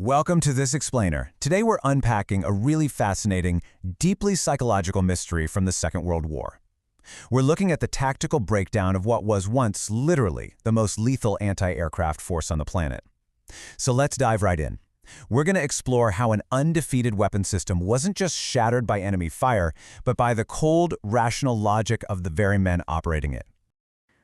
Welcome to This Explainer. Today we're unpacking a really fascinating, deeply psychological mystery from the Second World War. We're looking at the tactical breakdown of what was once literally the most lethal anti-aircraft force on the planet. So let's dive right in. We're going to explore how an undefeated weapon system wasn't just shattered by enemy fire, but by the cold, rational logic of the very men operating it.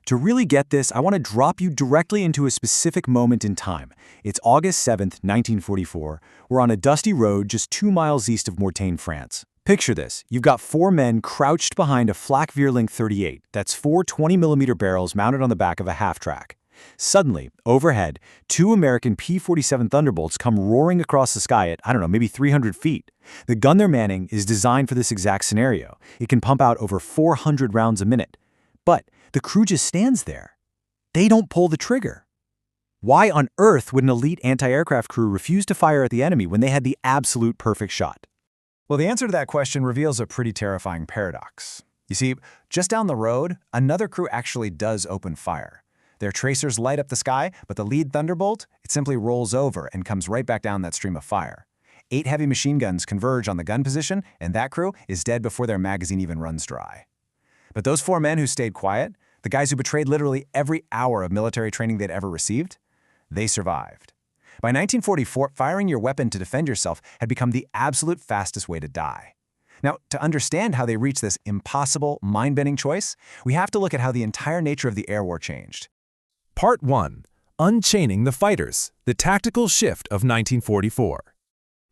To really get this, I want to drop you directly into a specific moment in time. It's August 7th, 1944. We're on a dusty road just 2 miles east of Mortain, France. Picture this. You've got 4 men crouched behind a Flak 38. That's 4 20mm barrels mounted on the back of a half-track. Suddenly, overhead, 2 American P-47 Thunderbolts come roaring across the sky at, maybe 300 feet. The gun they're manning is designed for this exact scenario. It can pump out over 400 rounds a minute. But the crew just stands there. They don't pull the trigger. Why on earth would an elite anti-aircraft crew refuse to fire at the enemy when they had the absolute perfect shot? Well, the answer to that question reveals a pretty terrifying paradox. You see, just down the road, another crew actually does open fire. Their tracers light up the sky, but the lead Thunderbolt, it simply rolls over and comes right back down that stream of fire. 8 heavy machine guns converge on the gun position, and that crew is dead before their magazine even runs dry. But those 4 men who stayed quiet, the guys who betrayed literally every hour of military training they'd ever received, they survived. By 1944, firing your weapon to defend yourself had become the absolute fastest way to die. Now, to understand how they reached this impossible, mind-bending choice, we have to look at how the entire nature of the air war changed. Part 1. Unchaining the Fighters, the Tactical Shift of 1944.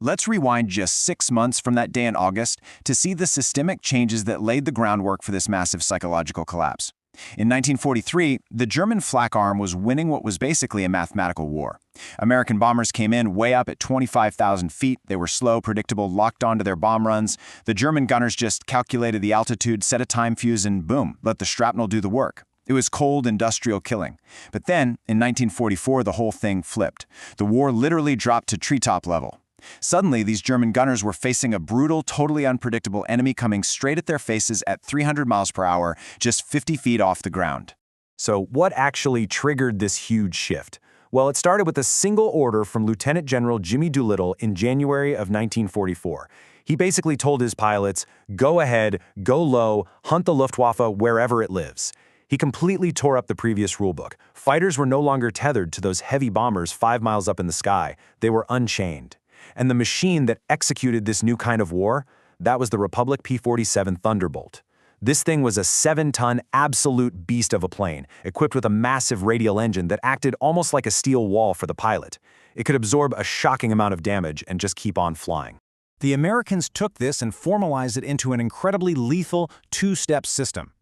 Let's rewind just 6 months from that day in August to see the systemic changes that laid the groundwork for this massive psychological collapse. In 1943, the German Flak arm was winning what was basically a mathematical war. American bombers came in way up at 25,000 feet. They were slow, predictable, locked onto their bomb runs. The German gunners just calculated the altitude, set a time fuse, and boom, let the shrapnel do the work. It was cold, industrial killing. But then, in 1944, the whole thing flipped. The war literally dropped to treetop level. Suddenly, these German gunners were facing a brutal, totally unpredictable enemy coming straight at their faces at 300 miles per hour, just 50 feet off the ground. So what actually triggered this huge shift? Well, it started with a single order from Lieutenant General Jimmy Doolittle in January of 1944. He basically told his pilots, go ahead, go low, hunt the Luftwaffe wherever it lives. He completely tore up the previous rulebook. Fighters were no longer tethered to those heavy bombers 5 miles up in the sky. They were unchained. And the machine that executed this new kind of war, that was the Republic P-47 Thunderbolt. This thing was a 7-ton absolute beast of a plane, equipped with a massive radial engine that acted almost like a steel wall for the pilot. It could absorb a shocking amount of damage and just keep on flying. The Americans took this and formalized it into an incredibly lethal 2-step system.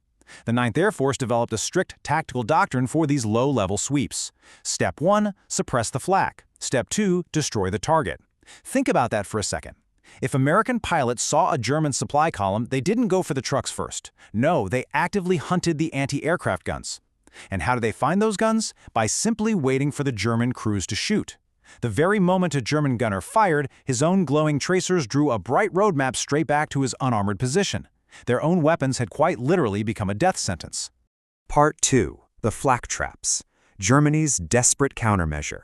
The 9th Air Force developed a strict tactical doctrine for these low-level sweeps. Step 1, suppress the flak. Step 2, destroy the target. Think about that for a second. If American pilots saw a German supply column, they didn't go for the trucks first. No, they actively hunted the anti-aircraft guns. And how do they find those guns? By simply waiting for the German crews to shoot. The very moment a German gunner fired, his own glowing tracers drew a bright roadmap straight back to his unarmored position. Their own weapons had quite literally become a death sentence. Part 2. The Flak Traps. Germany's desperate countermeasure.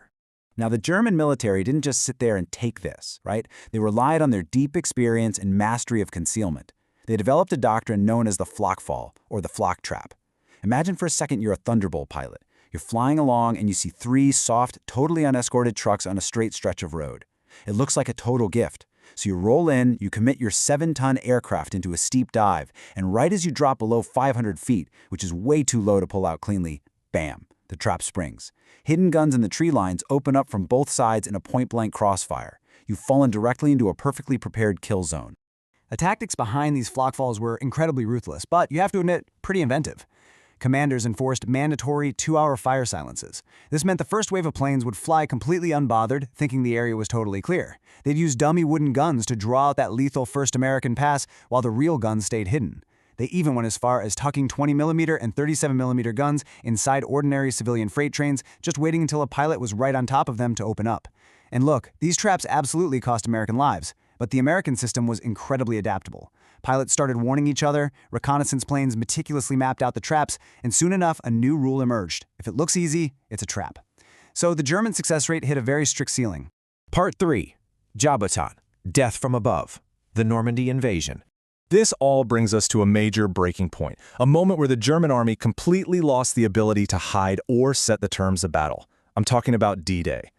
Now, the German military didn't just sit there and take this, right? They relied on their deep experience and mastery of concealment. They developed a doctrine known as the Flak fall, or the Flak trap. Imagine for a second you're a Thunderbolt pilot. You're flying along and you see 3 soft, totally unescorted trucks on a straight stretch of road. It looks like a total gift. So you roll in, you commit your 7-ton aircraft into a steep dive, and right as you drop below 500 feet, which is way too low to pull out cleanly, bam, the trap springs. Hidden guns in the tree lines open up from both sides in a point-blank crossfire. You've fallen directly into a perfectly prepared kill zone. The tactics behind these flak falls were incredibly ruthless, but you have to admit, pretty inventive. Commanders enforced mandatory 2-hour fire silences. This meant the first wave of planes would fly completely unbothered, thinking the area was totally clear. They'd use dummy wooden guns to draw out that lethal first American pass while the real guns stayed hidden. They even went as far as tucking 20mm and 37mm guns inside ordinary civilian freight trains, just waiting until a pilot was right on top of them to open up. And look, these traps absolutely cost American lives, but the American system was incredibly adaptable. Pilots started warning each other, reconnaissance planes meticulously mapped out the traps, and soon enough, a new rule emerged. If it looks easy, it's a trap. So the German success rate hit a very strict ceiling. Part 3. Jabotot, Death from Above, the Normandy Invasion. This all brings us to a major breaking point, a moment where the German army completely lost the ability to hide or set the terms of battle. I'm talking about D-Day.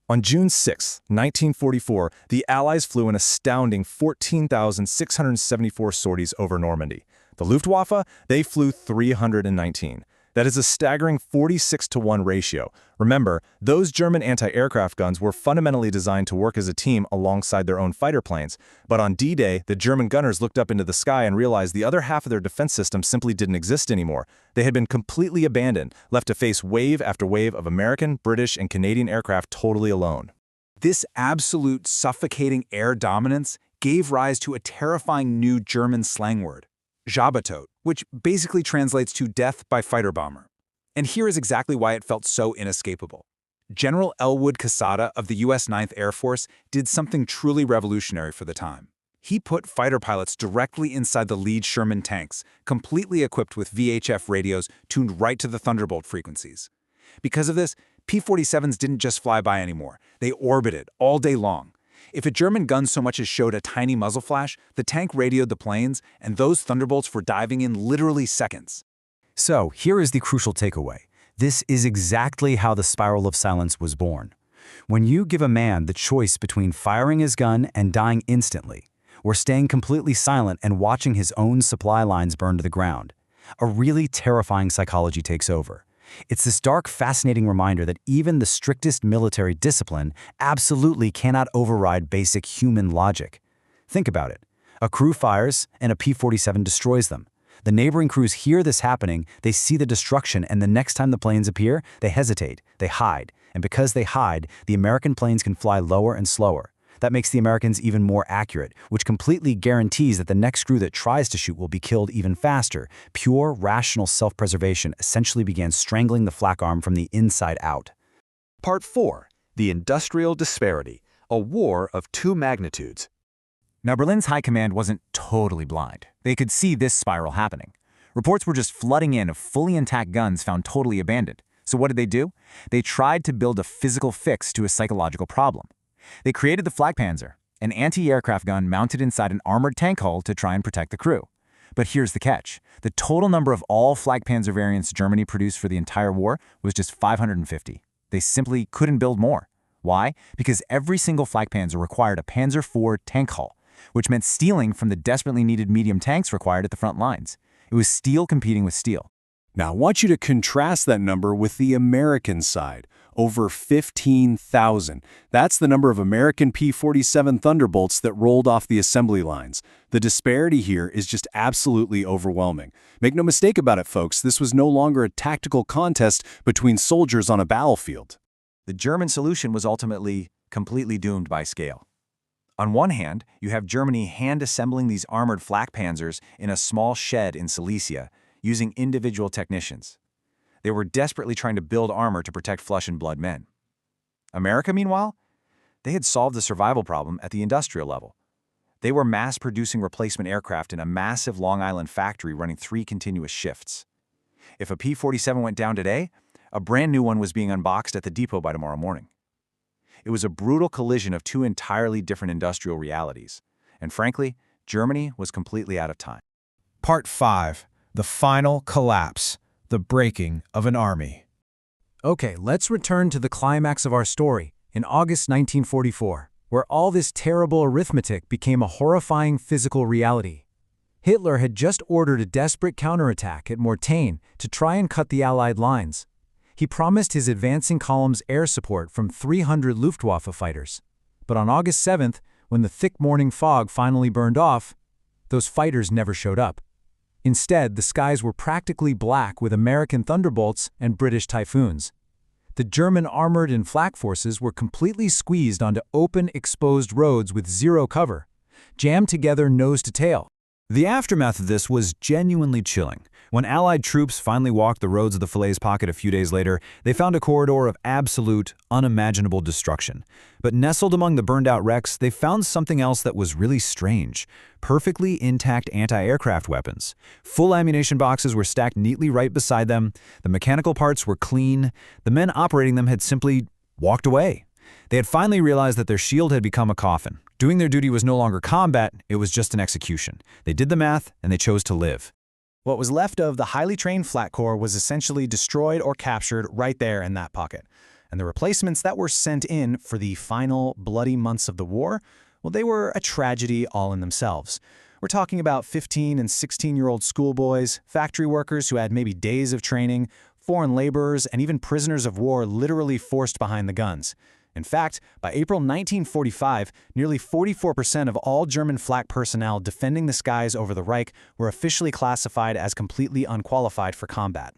On June 6, 1944, the Allies flew an astounding 14,674 sorties over Normandy. The Luftwaffe, they flew 319. That is a staggering 46-to-1 ratio. Remember, those German anti-aircraft guns were fundamentally designed to work as a team alongside their own fighter planes. But on D-Day, the German gunners looked up into the sky and realized the other half of their defense system simply didn't exist anymore. They had been completely abandoned, left to face wave after wave of American, British, and Canadian aircraft totally alone. This absolute suffocating air dominance gave rise to a terrifying new German slang word, Jabotot, which basically translates to death by fighter bomber. And here is exactly why it felt so inescapable. General Elwood Quesada of the U.S. 9th Air Force did something truly revolutionary for the time. He put fighter pilots directly inside the lead Sherman tanks, completely equipped with VHF radios tuned right to the Thunderbolt frequencies. Because of this, P-47s didn't just fly by anymore. They orbited all day long. If a German gun so much as showed a tiny muzzle flash, the tank radioed the planes, and those Thunderbolts were diving in literally seconds. So, here is the crucial takeaway. This is exactly how the spiral of silence was born. When you give a man the choice between firing his gun and dying instantly, or staying completely silent and watching his own supply lines burn to the ground, a really terrifying psychology takes over. It's this dark, fascinating reminder that even the strictest military discipline absolutely cannot override basic human logic. Think about it. A crew fires, and a P-47 destroys them. The neighboring crews hear this happening, they see the destruction, and the next time the planes appear, they hesitate, they hide. And because they hide, the American planes can fly lower and slower. That makes the Americans even more accurate, which completely guarantees that the next crew that tries to shoot will be killed even faster. Pure, rational self-preservation essentially began strangling the flak arm from the inside out. Part 4. The Industrial Disparity, a war of two magnitudes. Now, Berlin's high command wasn't totally blind. They could see this spiral happening. Reports were just flooding in of fully intact guns found totally abandoned. So what did they do? They tried to build a physical fix to a psychological problem. They created the Flakpanzer, an anti-aircraft gun mounted inside an armored tank hull to try and protect the crew. But here's the catch. The total number of all Flakpanzer variants Germany produced for the entire war was just 550. They simply couldn't build more. Why? Because every single Flakpanzer required a Panzer IV tank hull, which meant stealing from the desperately needed medium tanks required at the front lines. It was steel competing with steel. Now, I want you to contrast that number with the American side. Over 15,000. That's the number of American P-47 Thunderbolts that rolled off the assembly lines. The disparity here is just absolutely overwhelming. Make no mistake about it, folks, this was no longer a tactical contest between soldiers on a battlefield. The German solution was ultimately completely doomed by scale. On one hand, you have Germany hand-assembling these armored Flakpanzers in a small shed in Silesia, using individual technicians. They were desperately trying to build armor to protect flesh and blood men. America, meanwhile, they had solved the survival problem at the industrial level. They were mass-producing replacement aircraft in a massive Long Island factory running 3 continuous shifts. If a P-47 went down today, a brand new one was being unboxed at the depot by tomorrow morning. It was a brutal collision of 2 entirely different industrial realities. And frankly, Germany was completely out of time. Part 5. The Final Collapse. The breaking of an army. Okay, let's return to the climax of our story in August 1944, where all this terrible arithmetic became a horrifying physical reality. Hitler had just ordered a desperate counterattack at Mortain to try and cut the Allied lines. He promised his advancing columns air support from 300 Luftwaffe fighters. But on August 7th, when the thick morning fog finally burned off, those fighters never showed up. Instead, the skies were practically black with American Thunderbolts and British Typhoons. The German armored and flak forces were completely squeezed onto open, exposed roads with zero cover, jammed together nose to tail. The aftermath of this was genuinely chilling. When Allied troops finally walked the roads of the Falaise Pocket a few days later, they found a corridor of absolute, unimaginable destruction. But nestled among the burned-out wrecks, they found something else that was really strange. Perfectly intact anti-aircraft weapons. Full ammunition boxes were stacked neatly right beside them. The mechanical parts were clean. The men operating them had simply walked away. They had finally realized that their shield had become a coffin. Doing their duty was no longer combat, it was just an execution. They did the math, and they chose to live. What was left of the highly trained Flak Corps was essentially destroyed or captured right there in that pocket. And the replacements that were sent in for the final bloody months of the war, well, they were a tragedy all in themselves. We're talking about 15 and 16-year-old schoolboys, factory workers who had maybe days of training, foreign laborers, and even prisoners of war literally forced behind the guns. In fact, by April 1945, nearly 44% of all German Flak personnel defending the skies over the Reich were officially classified as completely unqualified for combat.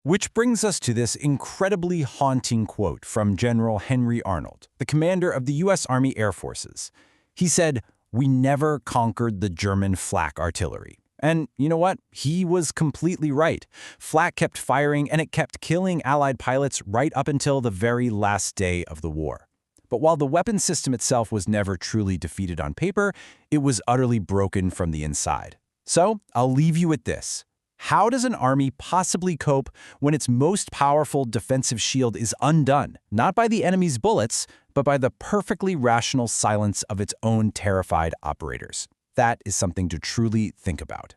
Which brings us to this incredibly haunting quote from General Henry Arnold, the commander of the U.S. Army Air Forces. He said, "We never conquered the German Flak artillery." And you know what? He was completely right. Flak kept firing and it kept killing Allied pilots right up until the very last day of the war. But while the weapon system itself was never truly defeated on paper, it was utterly broken from the inside. So I'll leave you with this. How does an army possibly cope when its most powerful defensive shield is undone, not by the enemy's bullets, but by the perfectly rational silence of its own terrified operators? That is something to truly think about.